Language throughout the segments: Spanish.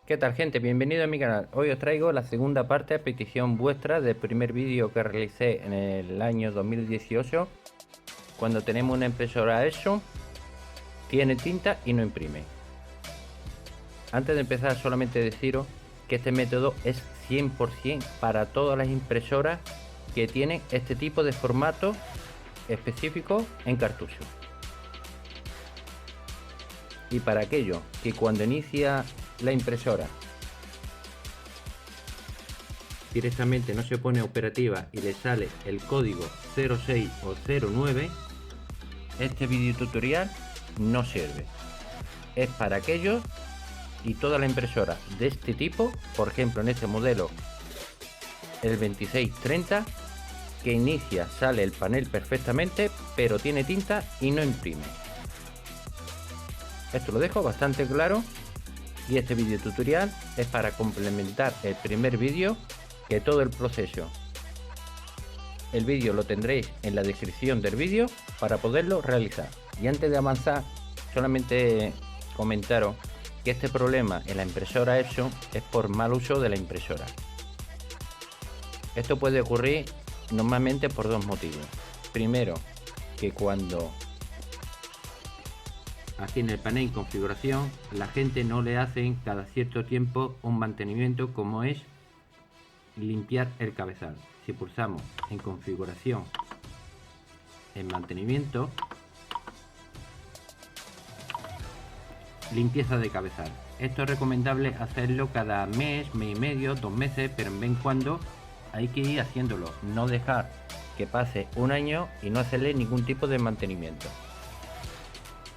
¿Qué tal, gente? Bienvenido a mi canal. Hoy os traigo la segunda parte a petición vuestra del primer vídeo que realicé en el año 2018, cuando tenemos una impresora Epson, tiene tinta y no imprime. Antes de empezar, solamente deciros que este método es 100% para todas las impresoras que tienen este tipo de formato específico en cartucho. Y para aquello que cuando inicia la impresora directamente no se pone operativa y le sale el código 06 o 09, este video tutorial no sirve. Es para aquellos y toda la impresora de este tipo, por ejemplo en este modelo el 2630, que inicia, sale el panel perfectamente, pero tiene tinta y no imprime. Esto lo dejo bastante claro, y este video tutorial es para complementar el primer vídeo, que todo el proceso, el vídeo lo tendréis en la descripción del vídeo para poderlo realizar. Y antes de avanzar, solamente comentaros que este problema en la impresora Epson es por mal uso de la impresora. Esto puede ocurrir normalmente por dos motivos. Primero, que cuando aquí en el panel configuración la gente no le hacen cada cierto tiempo un mantenimiento, como es limpiar el cabezal. Si pulsamos en configuración, en mantenimiento, limpieza de cabezal, esto es recomendable hacerlo cada mes, mes y medio, 2 meses, pero en vez en cuando hay que ir haciéndolo, no dejar que pase un año y no hacerle ningún tipo de mantenimiento.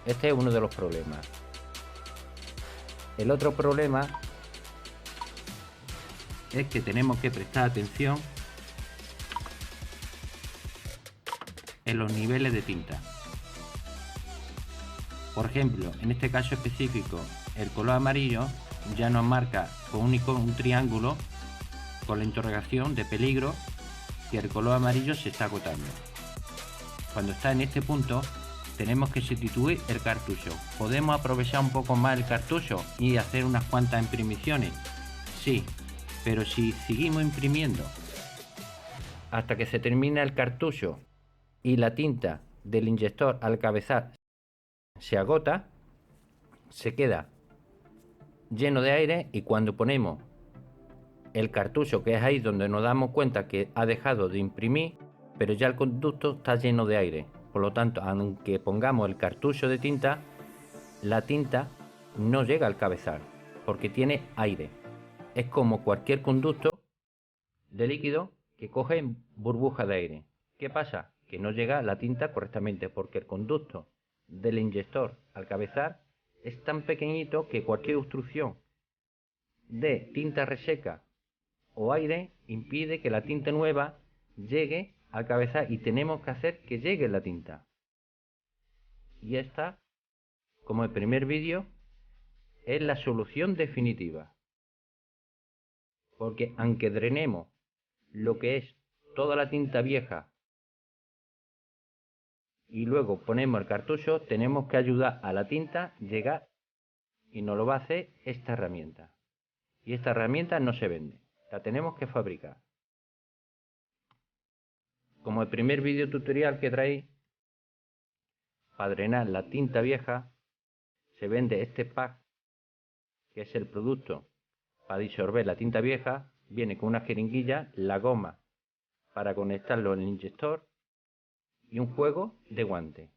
Este es uno de los problemas. El otro problema es que tenemos que prestar atención en los niveles de tinta. Por ejemplo, en este caso específico, el color amarillo ya nos marca con un triángulo con la interrogación de peligro, que el color amarillo se está agotando. Cuando está en este punto, tenemos que sustituir el cartucho. ¿Podemos aprovechar un poco más el cartucho y hacer unas cuantas imprimiciones? Sí, pero si seguimos imprimiendo hasta que se termina el cartucho y la tinta del inyector al cabezal se agota, se queda lleno de aire, y cuando ponemos el cartucho, que es ahí donde nos damos cuenta que ha dejado de imprimir, pero ya el conducto está lleno de aire. Por lo tanto, aunque pongamos el cartucho de tinta, la tinta no llega al cabezal porque tiene aire. Es como cualquier conducto de líquido que coge burbujas de aire. ¿Qué pasa? Que no llega la tinta correctamente porque el conducto del inyector al cabezal es tan pequeñito que cualquier obstrucción de tinta reseca o aire impide que la tinta nueva llegue al cabezal, y tenemos que hacer que llegue la tinta. Y esta, como el primer vídeo, es la solución definitiva, porque aunque drenemos lo que es toda la tinta vieja y luego ponemos el cartucho, tenemos que ayudar a la tinta a llegar, y nos lo va a hacer esta herramienta. Y esta herramienta no se vende, la tenemos que fabricar. Como el primer vídeo tutorial que traí, para drenar la tinta vieja se vende este pack, que es el producto para disolver la tinta vieja. Viene con una jeringuilla, la goma para conectarlo en el inyector y un juego de guante.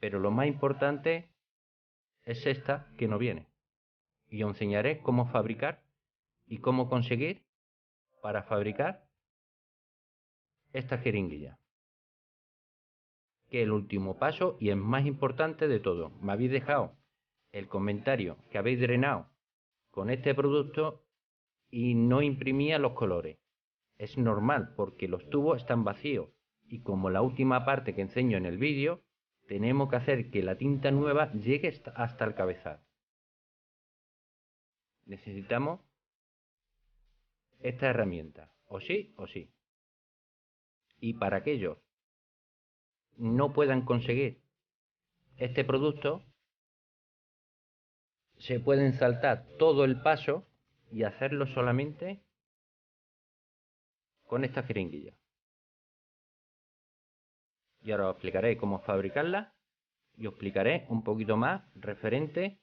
Pero lo más importante es esta que no viene, y os enseñaré cómo fabricar y cómo conseguir para fabricar esta jeringuilla, que es el último paso y el más importante de todo. Me habéis dejado el comentario que habéis drenado con este producto y no imprimía los colores. Es normal porque los tubos están vacíos, y como la última parte que enseño en el vídeo, tenemos que hacer que la tinta nueva llegue hasta el cabezal. Necesitamos esta herramienta, o sí o sí. Y para aquellos no puedan conseguir este producto, se pueden saltar todo el paso y hacerlo solamente con esta jeringuilla. Y ahora os explicaré cómo fabricarla y os explicaré un poquito más referente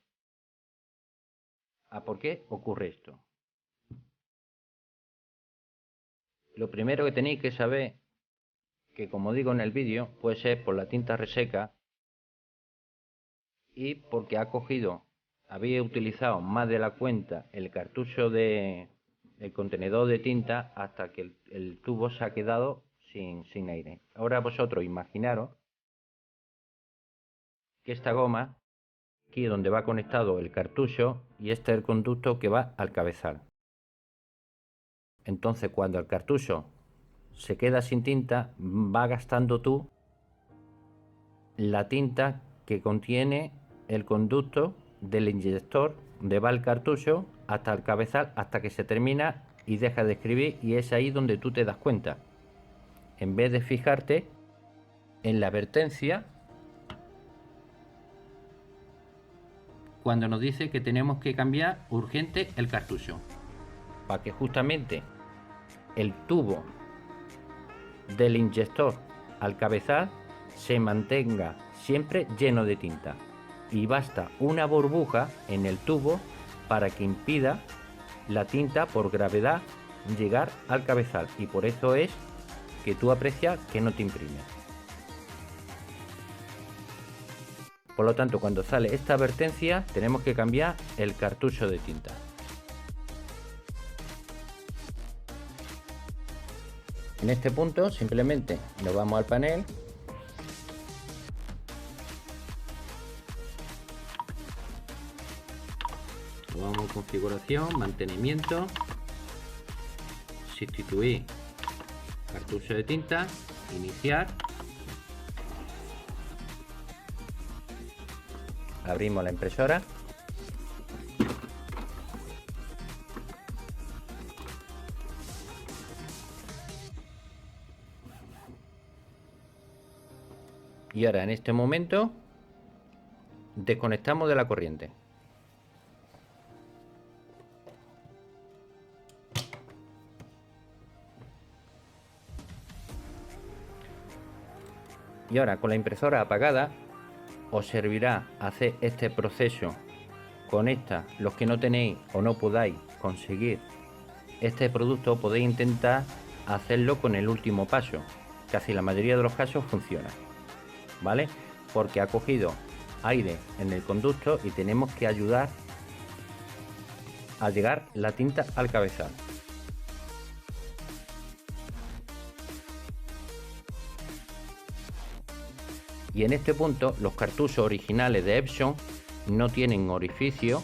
a por qué ocurre esto. Lo primero que tenéis que saber, que como digo en el vídeo, puede ser por la tinta reseca y porque había utilizado más de la cuenta el cartucho el contenedor de tinta hasta que el tubo se ha quedado sin aire. Ahora vosotros imaginaros que esta goma, aquí donde va conectado el cartucho, y este es el conducto que va al cabezal. Entonces cuando el cartucho se queda sin tinta, va gastando tú la tinta que contiene el conducto del inyector donde va el cartucho hasta el cabezal, hasta que se termina y deja de escribir, y es ahí donde tú te das cuenta, en vez de fijarte en la advertencia cuando nos dice que tenemos que cambiar urgente el cartucho, para que justamente el tubo del inyector al cabezal se mantenga siempre lleno de tinta, y basta una burbuja en el tubo para que impida la tinta por gravedad llegar al cabezal, y por eso es que tú aprecias que no te imprime. Por lo tanto, cuando sale esta advertencia, tenemos que cambiar el cartucho de tinta. En este punto simplemente nos vamos al panel, vamos a configuración, mantenimiento, sustituir cartucho de tinta, iniciar, abrimos la impresora, y ahora en este momento desconectamos de la corriente. Y ahora con la impresora apagada os servirá hacer este proceso con esta. Los que no tenéis o no podáis conseguir este producto, podéis intentar hacerlo con el último paso. Casi la mayoría de los casos funciona, ¿vale? Porque ha cogido aire en el conducto y tenemos que ayudar a llegar la tinta al cabezal. Y en este punto los cartuchos originales de Epson no tienen orificio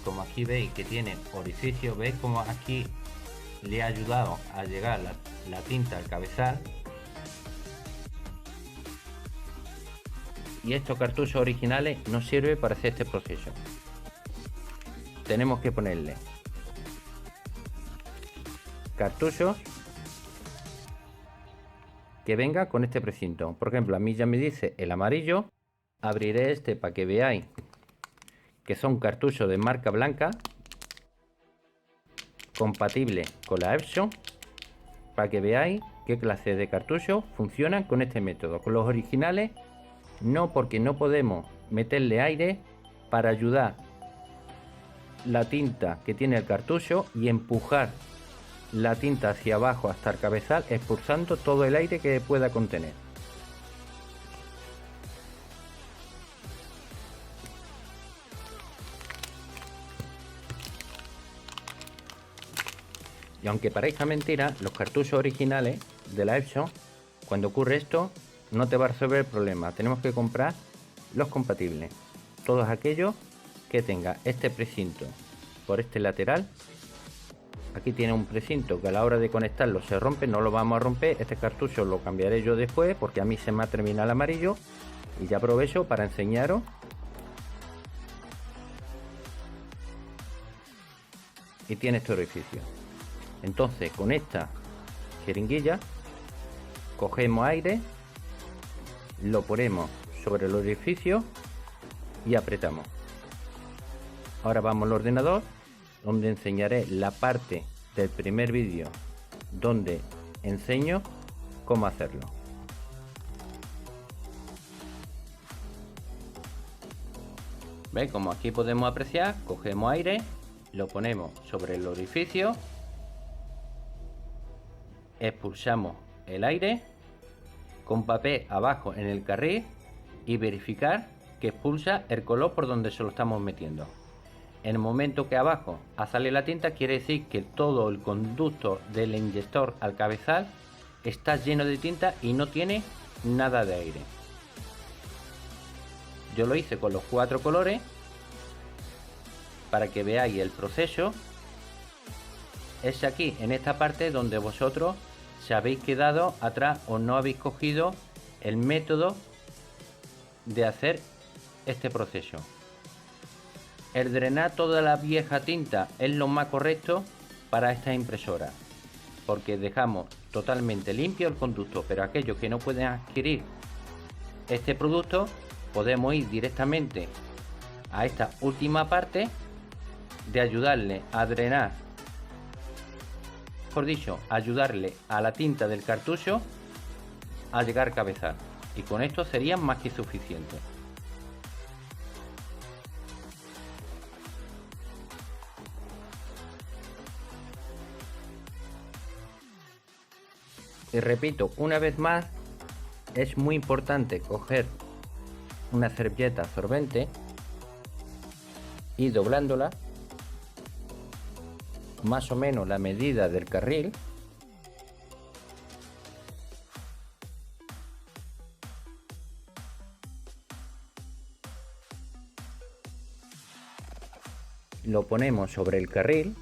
como aquí veis que tiene orificio. Veis como aquí le ha ayudado a llegar la tinta al cabezal, y estos cartuchos originales no sirven para hacer este proceso. Tenemos que ponerle cartuchos que venga con este precinto. Por ejemplo, a mí ya me dice el amarillo. Abriré este para que veáis que son cartuchos de marca blanca, compatible con la Epson, para que veáis qué clase de cartuchos funcionan con este método. Con los originales no, porque no podemos meterle aire para ayudar la tinta que tiene el cartucho y empujar la tinta hacia abajo hasta el cabezal, expulsando todo el aire que pueda contener. Y aunque parezca mentira, los cartuchos originales de la Epson, cuando ocurre esto, no te va a resolver el problema. Tenemos que comprar los compatibles, todos aquellos que tenga este precinto por este lateral. Aquí tiene un precinto que a la hora de conectarlo se rompe, no lo vamos a romper. Este cartucho lo cambiaré yo después porque a mí se me ha terminado el amarillo, y ya aprovecho para enseñaros y tiene este orificio. Entonces con esta jeringuilla cogemos aire lo ponemos sobre el orificio y apretamos. Ahora vamos al ordenador, donde enseñaré la parte del primer vídeo donde enseño cómo hacerlo. ¿Veis? Como aquí podemos apreciar, cogemos aire, lo ponemos sobre el orificio, expulsamos el aire con papel abajo en el carril y verificar que expulsa el color por donde se lo estamos metiendo. En el momento que abajo ha salido la tinta, quiere decir que todo el conducto del inyector al cabezal está lleno de tinta y no tiene nada de aire. Yo lo hice con los 4 colores para que veáis el proceso. Es aquí, en esta parte, donde vosotros se habéis quedado atrás o no habéis cogido el método de hacer este proceso. El drenar toda la vieja tinta es lo más correcto para esta impresora, porque dejamos totalmente limpio el conducto, pero aquellos que no pueden adquirir este producto, podemos ir directamente a esta última parte de ayudarle a drenar, mejor dicho, ayudarle a la tinta del cartucho a llegar al cabezal, y con esto sería más que suficiente. Y repito una vez más, es muy importante coger una servilleta absorbente y doblándola más o menos la medida del carril, lo ponemos sobre el carril,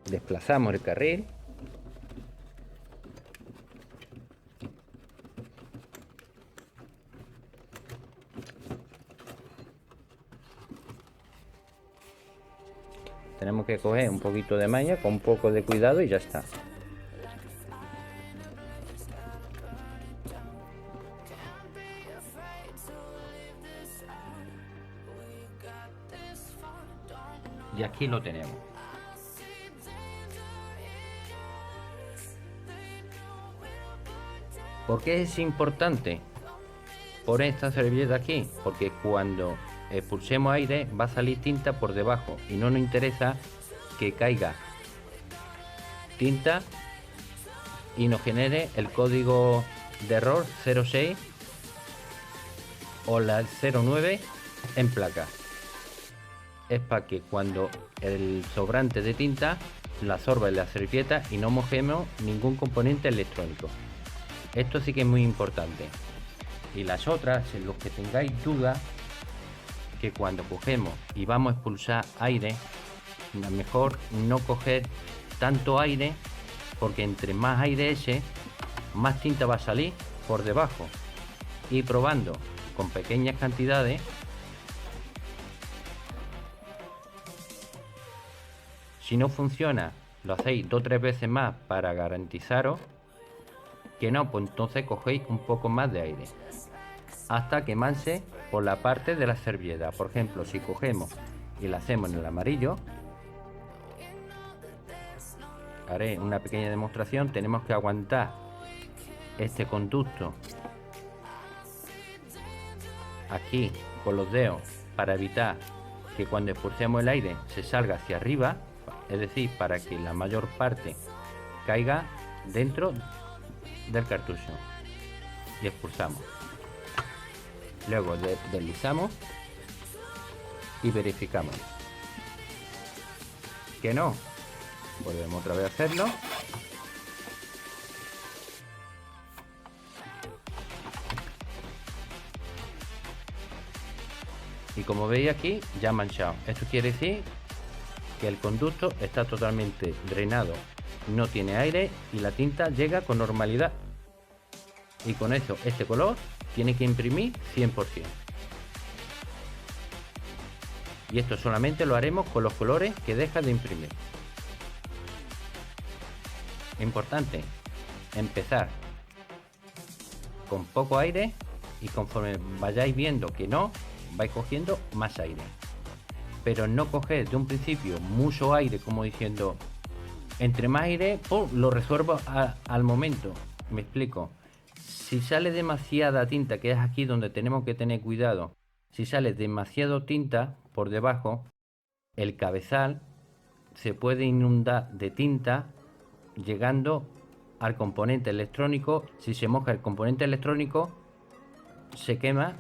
desplazamos el carril, tenemos que coger un poquito de maña con un poco de cuidado y ya está. Y aquí lo tenemos. ¿Por qué es importante poner esta servilleta aquí? Porque cuando expulsemos aire va a salir tinta por debajo y no nos interesa que caiga tinta y nos genere el código de error 06 o la 09 en placa. Es para que cuando el sobrante de tinta la absorba en la servilleta y no mojemos ningún componente electrónico. Esto sí que es muy importante. Y las otras, en los que tengáis duda, que cuando cogemos y vamos a expulsar aire, mejor no coger tanto aire, porque entre más aire eche, más tinta va a salir por debajo. Y probando con pequeñas cantidades, si no funciona, lo hacéis 2 o 3 veces más para garantizaros que no, pues entonces cogéis un poco más de aire hasta que manche por la parte de la servilleta. Por ejemplo, si cogemos y la hacemos en el amarillo, haré una pequeña demostración. Tenemos que aguantar este conducto aquí con los dedos para evitar que cuando expulsemos el aire se salga hacia arriba, es decir, para que la mayor parte caiga dentro del cartucho, y expulsamos. Luego deslizamos y verificamos que no. Volvemos otra vez a hacerlo. Y como veis aquí, ya manchado. Esto quiere decir que el conducto está totalmente drenado, no tiene aire y la tinta llega con normalidad. Y con eso, este color tiene que imprimir 100%. Y esto solamente lo haremos con los colores que deja de imprimir. Importante, empezar con poco aire y conforme vayáis viendo que no, vais cogiendo más aire. Pero no coger de un principio mucho aire como diciendo, entre más aire, lo resuelvo al momento. Me explico. Si sale demasiada tinta, que es aquí donde tenemos que tener cuidado, si sale demasiado tinta por debajo, el cabezal se puede inundar de tinta llegando al componente electrónico. Si se moja el componente electrónico, se quema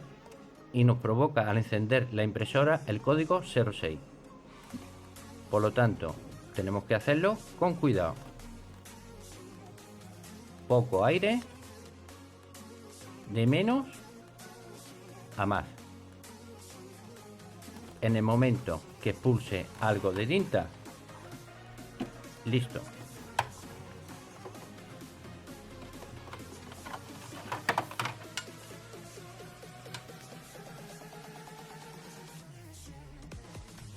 y nos provoca al encender la impresora el código 06. Por lo tanto, tenemos que hacerlo con cuidado. Poco aire, de menos a más. En el momento que expulse algo de tinta, listo.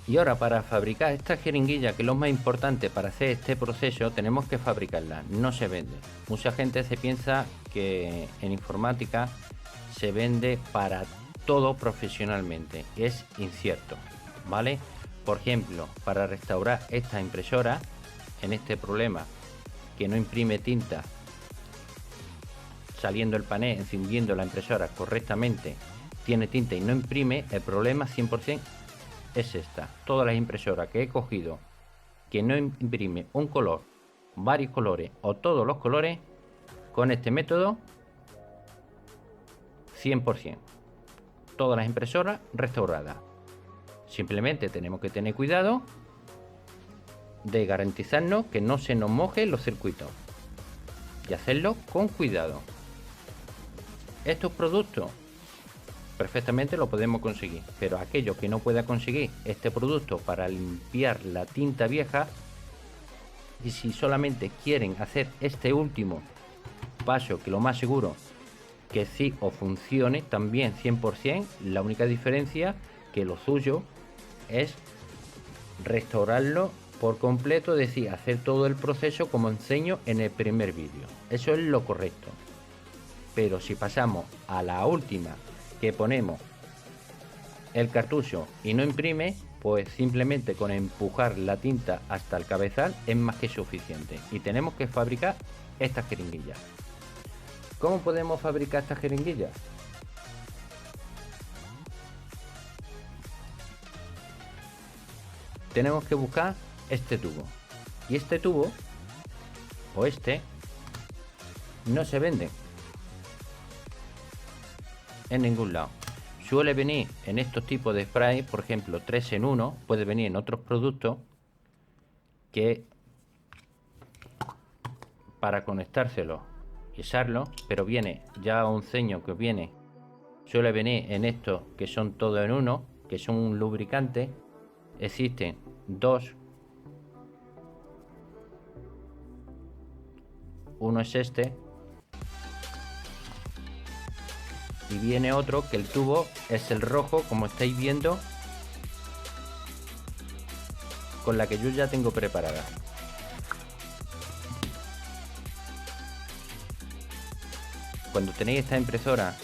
Y ahora, para fabricar esta jeringuilla, que es lo más importante para hacer este proceso, tenemos que fabricarla, no se vende. Mucha gente se piensa que en informática se vende para todo profesionalmente, es incierto, ¿vale? Por ejemplo, para restaurar esta impresora, en este problema que no imprime tinta saliendo el panel, encendiendo la impresora correctamente, tiene tinta y no imprime, el problema 100% es esta. Todas las impresoras que he cogido que no imprime un color, varios colores o todos los colores, con este método 100%. Todas las impresoras restauradas. Simplemente tenemos que tener cuidado de garantizarnos que no se nos mojen los circuitos y hacerlo con cuidado. Estos productos perfectamente lo podemos conseguir, pero aquellos que no pueda conseguir este producto para limpiar la tinta vieja, y si solamente quieren hacer este último paso, que lo más seguro que sí os funcione también 100%, la única diferencia que lo suyo es restaurarlo por completo, es decir, hacer todo el proceso como enseño en el primer vídeo. Eso es lo correcto. Pero si pasamos a la última, que ponemos el cartucho y no imprime, pues simplemente con empujar la tinta hasta el cabezal es más que suficiente. Y tenemos que fabricar estas jeringuillas. ¿Cómo podemos fabricar estas jeringuillas? Tenemos que buscar este tubo. Y este tubo, o este, no se vende en ningún lado. Suele venir en estos tipos de spray, por ejemplo 3 en 1, puede venir en otros productos que para conectárselo y usarlo, pero viene ya un ceño que viene, suele venir en estos que son todo en uno, que son un lubricante. Existen dos, uno es este y viene otro que el tubo es el rojo, como estáis viendo, con la que yo ya tengo preparada. Cuando tenéis esta impresora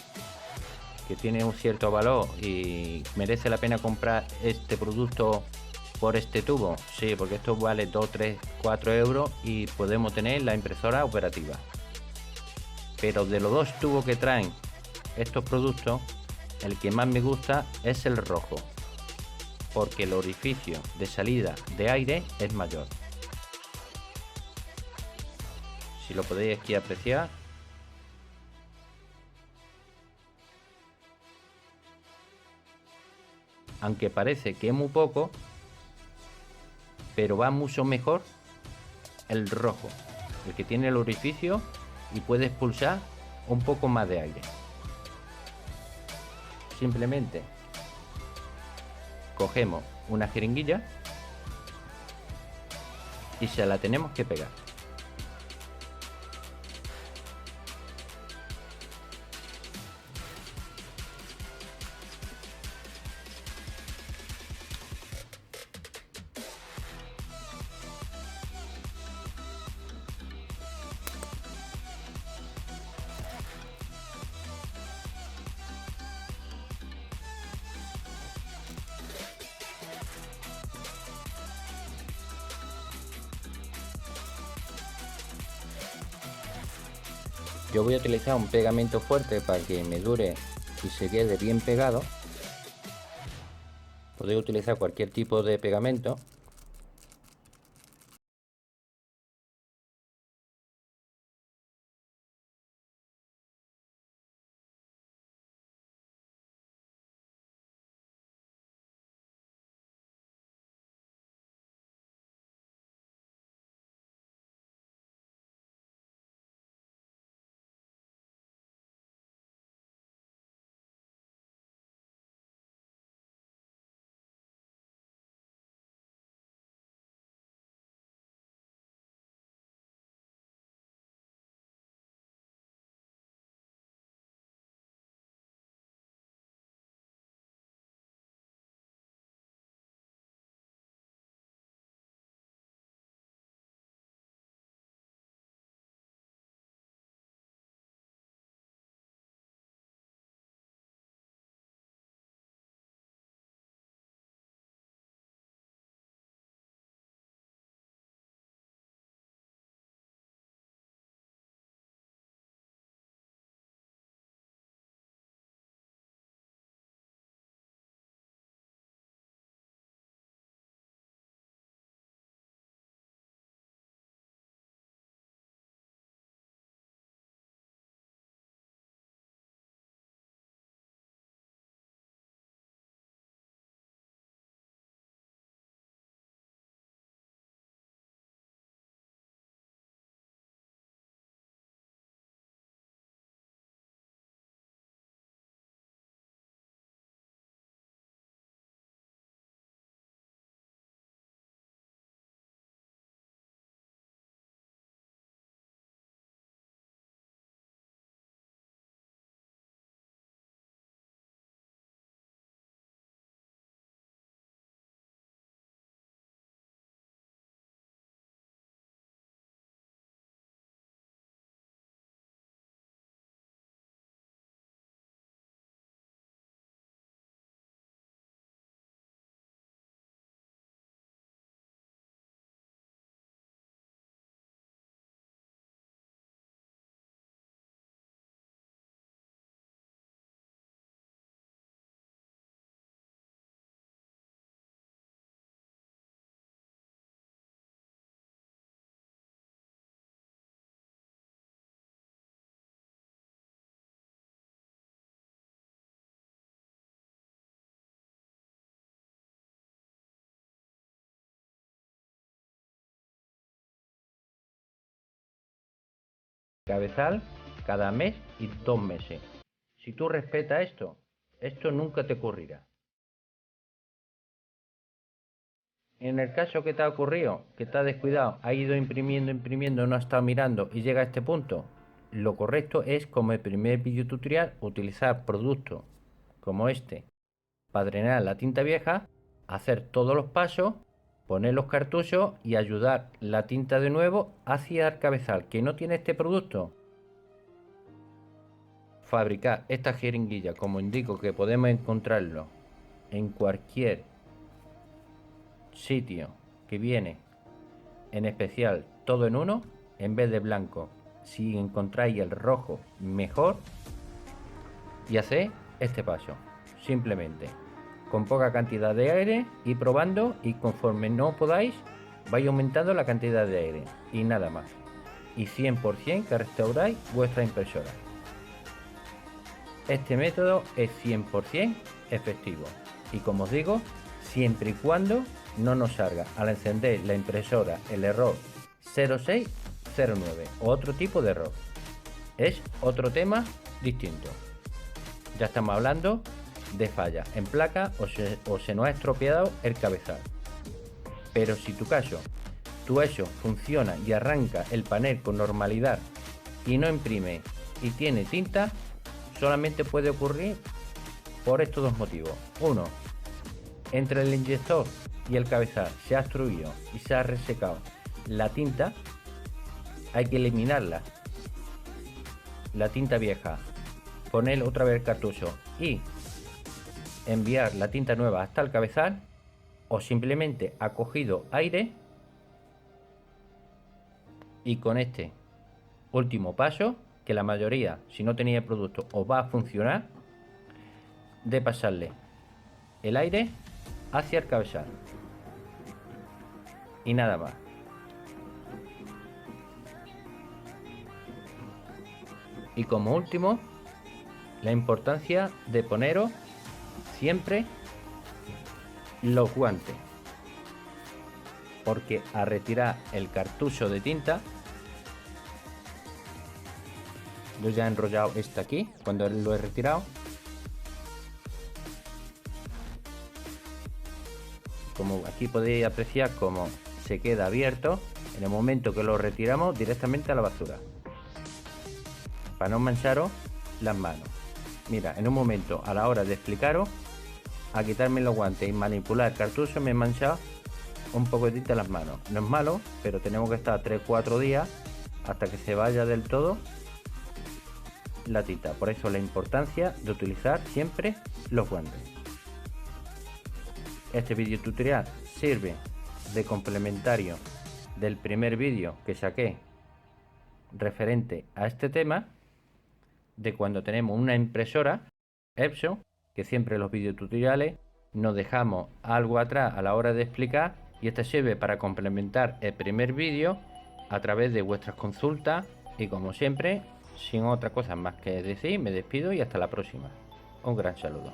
que tiene un cierto valor y merece la pena comprar este producto por este tubo, sí, porque esto vale 2, 3, 4 euros y podemos tener la impresora operativa. Pero de los dos tubos que traen estos productos, el que más me gusta es el rojo, porque el orificio de salida de aire es mayor. Si lo podéis aquí apreciar, aunque parece que es muy poco, pero va mucho mejor el rojo, el que tiene el orificio y puede expulsar un poco más de aire. Simplemente cogemos una jeringuilla y se la tenemos que pegar. Yo voy a utilizar un pegamento fuerte para que me dure y se quede bien pegado. Podéis utilizar cualquier tipo de pegamento. Cabezal cada mes y 2 meses. Si tú respetas esto nunca te ocurrirá. En el caso que te ha ocurrido, que te ha descuidado, ha ido imprimiendo, no ha estado mirando y llega a este punto, lo correcto es, como el primer vídeo tutorial, utilizar productos como este para drenar la tinta vieja, hacer todos los pasos, poner los cartuchos y ayudar la tinta de nuevo hacia el cabezal. Que no tiene este producto, fabricar esta jeringuilla, como indico, que podemos encontrarlo en cualquier sitio, que viene en especial todo en uno en vez de blanco. Si encontráis el rojo, mejor. Y hacéis este paso simplemente con poca cantidad de aire y probando, y conforme no podáis vais aumentando la cantidad de aire y nada más, y 100% que restauráis vuestra impresora. Este método es 100% efectivo y, como os digo, siempre y cuando no nos salga al encender la impresora el error 0609 o otro tipo de error. Es otro tema distinto. Ya estamos hablando de falla en placa o se nos ha estropeado el cabezal. Pero si tu hecho funciona y arranca el panel con normalidad y no imprime y tiene tinta, solamente puede ocurrir por estos dos motivos. Uno, entre el inyector y el cabezal se ha obstruido y se ha resecado la tinta. Hay que eliminarla, la tinta vieja, poner otra vez el cartucho y enviar la tinta nueva hasta el cabezal, o simplemente ha cogido aire y con este último paso, que la mayoría, si no tenéis el producto, os va a funcionar, de pasarle el aire hacia el cabezal y nada más. Y como último, la importancia de poneros siempre los guantes, porque al retirar el cartucho de tinta, yo ya he enrollado este aquí cuando lo he retirado, como aquí podéis apreciar cómo se queda abierto en el momento que lo retiramos directamente a la basura, para no mancharos las manos. Mira, en un momento a la hora de explicaros, a quitarme los guantes y manipular el cartucho, me he manchado un poco de tinta en las manos. No es malo, pero tenemos que estar 3-4 días hasta que se vaya del todo la tinta. Por eso la importancia de utilizar siempre los guantes. Este vídeo tutorial sirve de complementario del primer vídeo que saqué referente a este tema, de cuando tenemos una impresora Epson, que siempre en los vídeos tutoriales nos dejamos algo atrás a la hora de explicar, y este sirve para complementar el primer vídeo a través de vuestras consultas. Y como siempre, sin otra cosa más que decir, me despido y hasta la próxima. Un gran saludo.